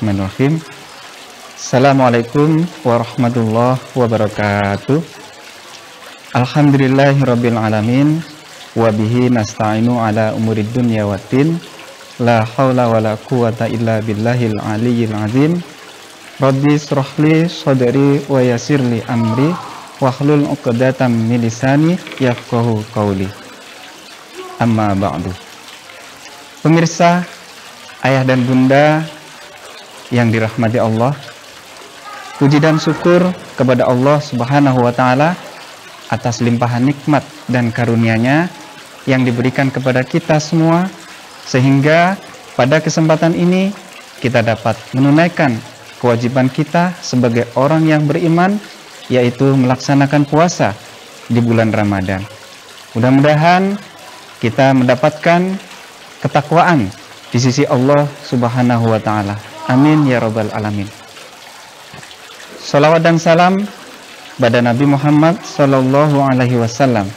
Bismillahirrahmanirrahim. Assalamualaikum warahmatullahi wabarakatuh. Alhamdulillahirabbil alamin wa bihi nasta'inu ala umurid dunya waddin. La haula wala quwata illa billahil aliyyil azim. Rabbi shrahli sadri wa yassirli amri wahlul 'uqdatam min lisani yafqahu qawli. Amma ba'du. Pemirsa, ayah dan bunda yang dirahmati Allah, puji dan syukur kepada Allah Subhanahu wa taala atas limpahan nikmat dan karunia-Nya yang diberikan kepada kita semua, sehingga pada kesempatan ini kita dapat menunaikan kewajiban kita sebagai orang yang beriman, yaitu melaksanakan puasa di bulan Ramadan. Mudah-mudahan kita mendapatkan ketakwaan di sisi Allah Subhanahu wa taala. Amin ya rabbal alamin. Salawat dan salam pada Nabi Muhammad sallallahu alaihi wasallam.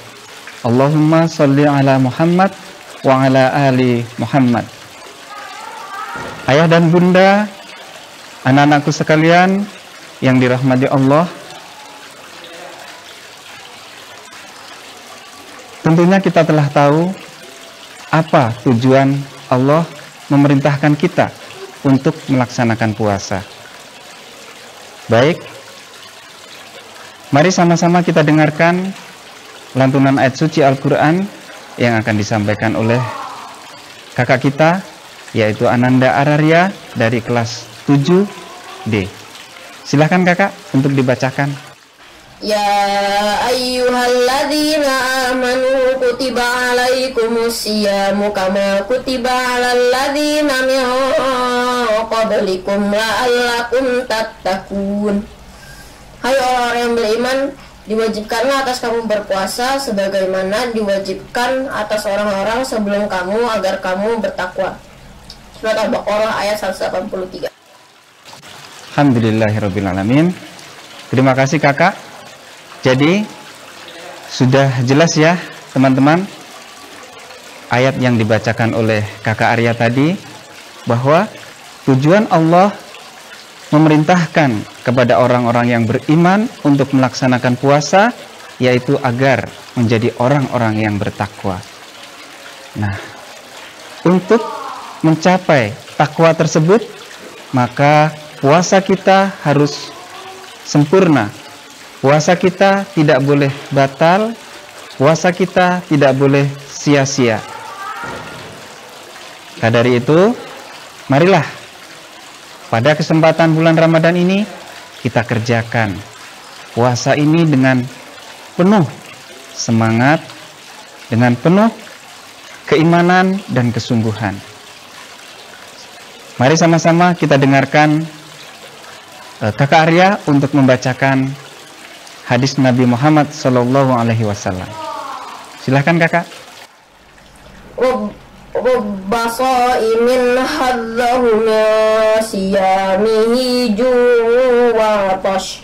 Allahumma sholli ala Muhammad wa ala ali Muhammad. Ayah dan bunda, anak-anakku sekalian yang dirahmati Allah, tentunya kita telah tahu apa tujuan Allah memerintahkan kita untuk melaksanakan puasa. Baik, mari sama-sama kita dengarkan lantunan ayat suci Al-Quran yang akan disampaikan oleh kakak kita, yaitu Ananda Araria dari kelas 7D. Silahkan kakak untuk dibacakan. Ya ayyuhalladzina amanu kutiba alaikumus siyamu kama kutiba alal ladzina min qablikum la'allakum tattaqun. Hai orang yang beriman, diwajibkanlah atas kamu berpuasa sebagaimana diwajibkan atas orang-orang sebelum kamu agar kamu bertakwa. Surat Al-Baqarah ayat 183. Alhamdulillahirabbil alamin. Terima kasih kakak. Jadi sudah jelas ya teman-teman ayat yang dibacakan oleh kakak Arya tadi, bahwa tujuan Allah memerintahkan kepada orang-orang yang beriman untuk melaksanakan puasa, yaitu agar menjadi orang-orang yang bertakwa. Nah, untuk mencapai takwa tersebut, maka puasa kita harus sempurna. Puasa kita tidak boleh batal, puasa kita tidak boleh sia-sia. Maka dari itu, marilah pada kesempatan bulan Ramadan ini kita kerjakan puasa ini dengan penuh semangat, dengan penuh keimanan dan kesungguhan. Mari sama-sama kita dengarkan kakak Arya untuk membacakan hadis Nabi Muhammad sallallahu alaihi wasallam. Silahkan kakak. Rubba sha'imin hadzahu siyamihi wa atash.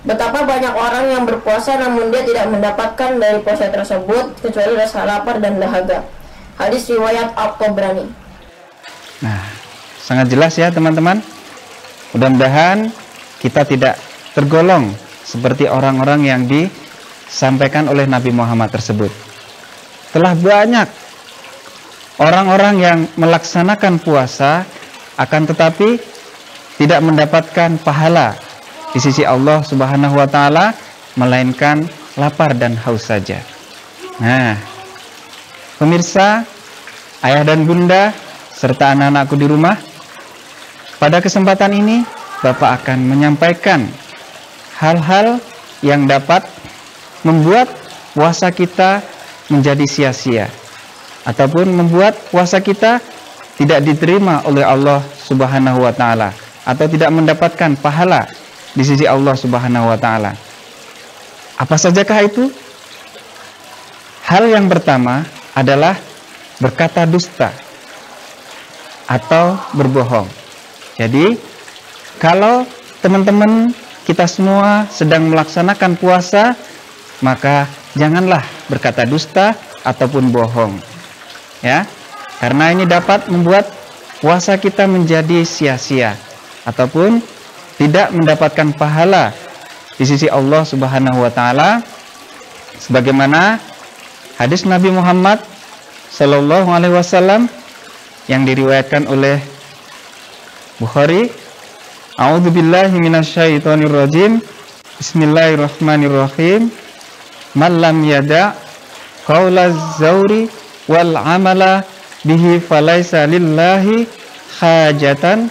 Betapa banyak orang yang berpuasa namun dia tidak mendapatkan dari puasa tersebut kecuali rasa lapar dan dahaga. Hadis riwayat At-Tabrani. Nah, sangat jelas ya teman-teman. Mudah-mudahan kita tidak tergolong seperti orang-orang yang disampaikan oleh Nabi Muhammad tersebut. Telah banyak orang-orang yang melaksanakan puasa, akan tetapi tidak mendapatkan pahala di sisi Allah Subhanahu wa taala, melainkan lapar dan haus saja. Nah, pemirsa, ayah dan bunda serta anak-anakku di rumah, pada kesempatan ini Bapak akan menyampaikan hal-hal yang dapat membuat puasa kita menjadi sia-sia, ataupun membuat puasa kita tidak diterima oleh Allah Subhanahu wa taala, atau tidak mendapatkan pahala di sisi Allah Subhanahu wa taala. Apa sajakah itu? Hal yang pertama adalah berkata dusta atau berbohong. Jadi, kalau teman-teman kita semua sedang melaksanakan puasa, maka janganlah berkata dusta ataupun bohong. Ya, karena ini dapat membuat puasa kita menjadi sia-sia. ataupun tidak mendapatkan pahala di sisi Allah Subhanahu wa taala, sebagaimana hadis Nabi Muhammad sallallahu alaihi wasallam yang diriwayatkan oleh Bukhari. A'udzubillahi minasyaitonirrajim. Bismillahirrahmanirrahim. Man lam yada' qaulaz zauri wal amala bihi falaysa lillahi hajatan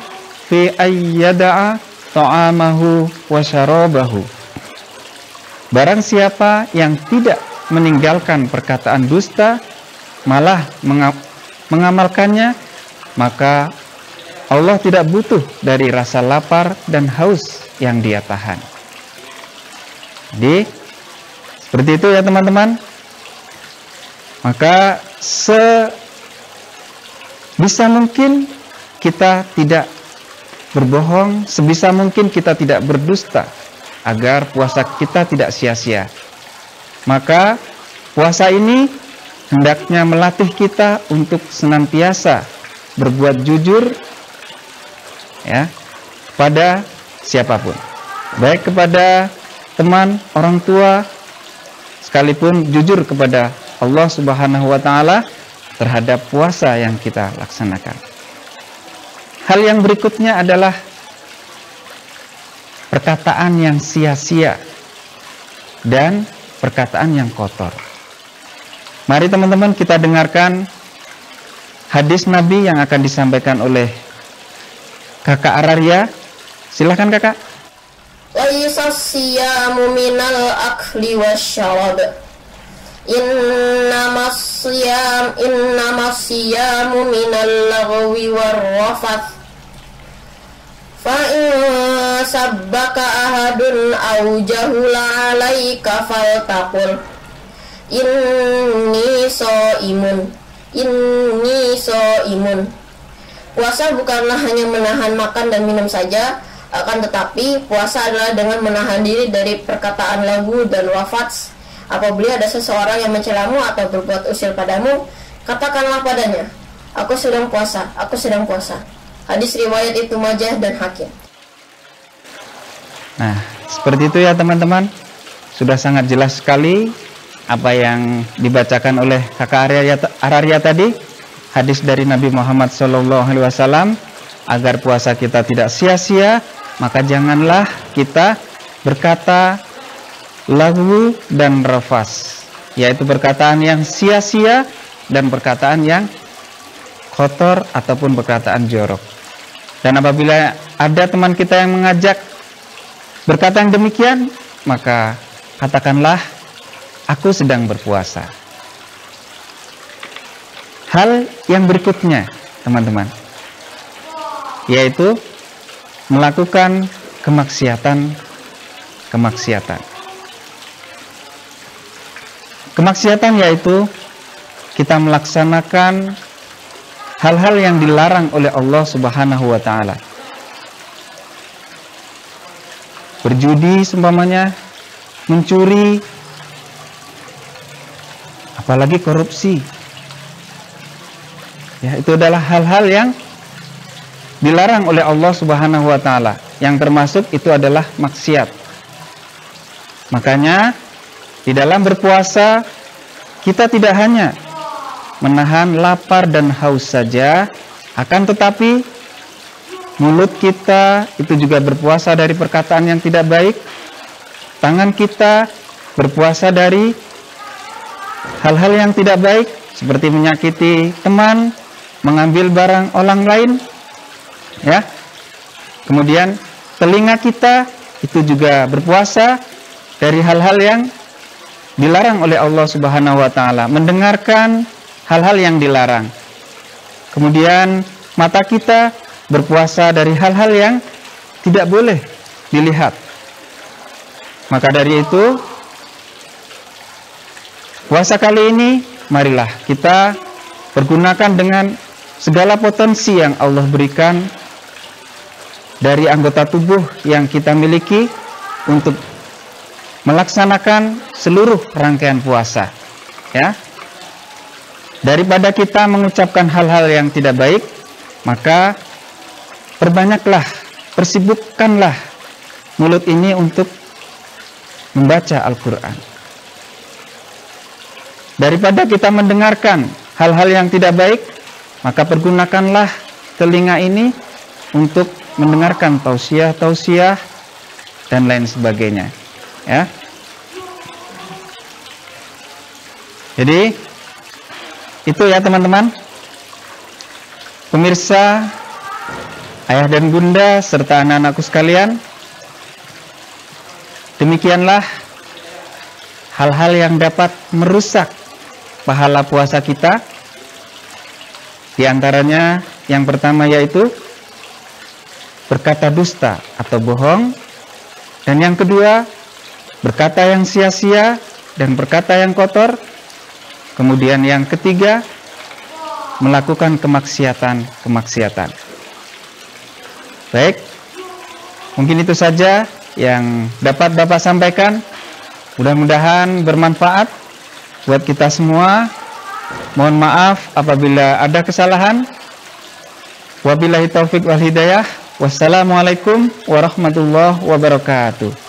fi ayyada'a ta'amahu wa syarabahu. Barang siapa yang tidak meninggalkan perkataan dusta, malah mengamalkannya, maka Allah tidak butuh dari rasa lapar dan haus yang dia tahan. Jadi seperti itu ya teman-teman. Maka sebisa mungkin kita tidak berbohong, sebisa mungkin kita tidak berdusta, agar puasa kita tidak sia-sia. Maka puasa ini hendaknya melatih kita untuk senantiasa berbuat jujur ya kepada siapapun, baik kepada teman, orang tua, sekalipun jujur kepada Allah Subhanahu wa taala terhadap puasa yang kita laksanakan. Hal yang berikutnya adalah perkataan yang sia-sia dan perkataan yang kotor. Mari teman-teman kita dengarkan hadis Nabi yang akan disampaikan oleh Kakak Araria. Silahkan Kakak. Laisa siyamu minal akli wasyarab. Innamas siyamu minal lagwi warrafath. Fa in sabbaka ahadun aw jahula alaika faltaqul inni shaimun. Puasa bukanlah hanya menahan makan dan minum saja, akan tetapi puasa adalah dengan menahan diri dari perkataan lagu dan wafat. Apabila ada seseorang yang mencelamu atau berbuat usil padamu, katakanlah padanya, aku sedang puasa, aku sedang puasa. Hadis riwayat Ibnu Majah dan Hakim. Nah, seperti itu ya teman-teman. Sudah sangat jelas sekali apa yang dibacakan oleh Kakak Araria tadi. Hadis dari Nabi Muhammad SAW, agar puasa kita tidak sia-sia, maka janganlah kita berkata lagwu dan rafas, yaitu perkataan yang sia-sia dan perkataan yang kotor ataupun perkataan jorok. Dan apabila ada teman kita yang mengajak berkata yang demikian, maka katakanlah, aku sedang berpuasa. Hal yang berikutnya teman-teman, yaitu melakukan kemaksiatan. Kemaksiatan yaitu kita melaksanakan hal-hal yang dilarang oleh Allah Subhanahu wa taala. Berjudi seumpamanya, mencuri, apalagi korupsi. Ya, itu adalah hal-hal yang dilarang oleh Allah Subhanahu wa taala. Yang termasuk itu adalah maksiat. Makanya di dalam berpuasa kita tidak hanya menahan lapar dan haus saja, akan tetapi mulut kita itu juga berpuasa dari perkataan yang tidak baik. Tangan kita berpuasa dari hal-hal yang tidak baik, seperti menyakiti teman, mengambil barang orang lain, ya. Kemudian telinga kita itu juga berpuasa dari hal-hal yang dilarang oleh Allah Subhanahu wa taala, mendengarkan hal-hal yang dilarang. Kemudian mata kita berpuasa dari hal-hal yang tidak boleh dilihat. Maka dari itu, puasa kali ini marilah kita pergunakan dengan segala potensi yang Allah berikan dari anggota tubuh yang kita miliki untuk melaksanakan seluruh rangkaian puasa, ya. Daripada kita mengucapkan hal-hal yang tidak baik, maka perbanyaklah persibukkanlah mulut ini untuk membaca Al-Quran. Daripada kita mendengarkan hal-hal yang tidak baik, maka pergunakanlah telinga ini untuk mendengarkan tausiah dan lain sebagainya. Ya. Jadi itu ya teman-teman, pemirsa, ayah dan bunda serta anak-anakku sekalian, demikianlah hal-hal yang dapat merusak pahala puasa kita. Di antaranya yang pertama yaitu berkata dusta atau bohong, dan yang kedua berkata yang sia-sia dan berkata yang kotor. Kemudian yang ketiga melakukan kemaksiatan. Baik, mungkin itu saja yang dapat Bapak sampaikan. Mudah-mudahan bermanfaat buat kita semua. Mohon maaf apabila ada kesalahan. Wabillahi taufik wal hidayah. Wassalamualaikum warahmatullahi wabarakatuh.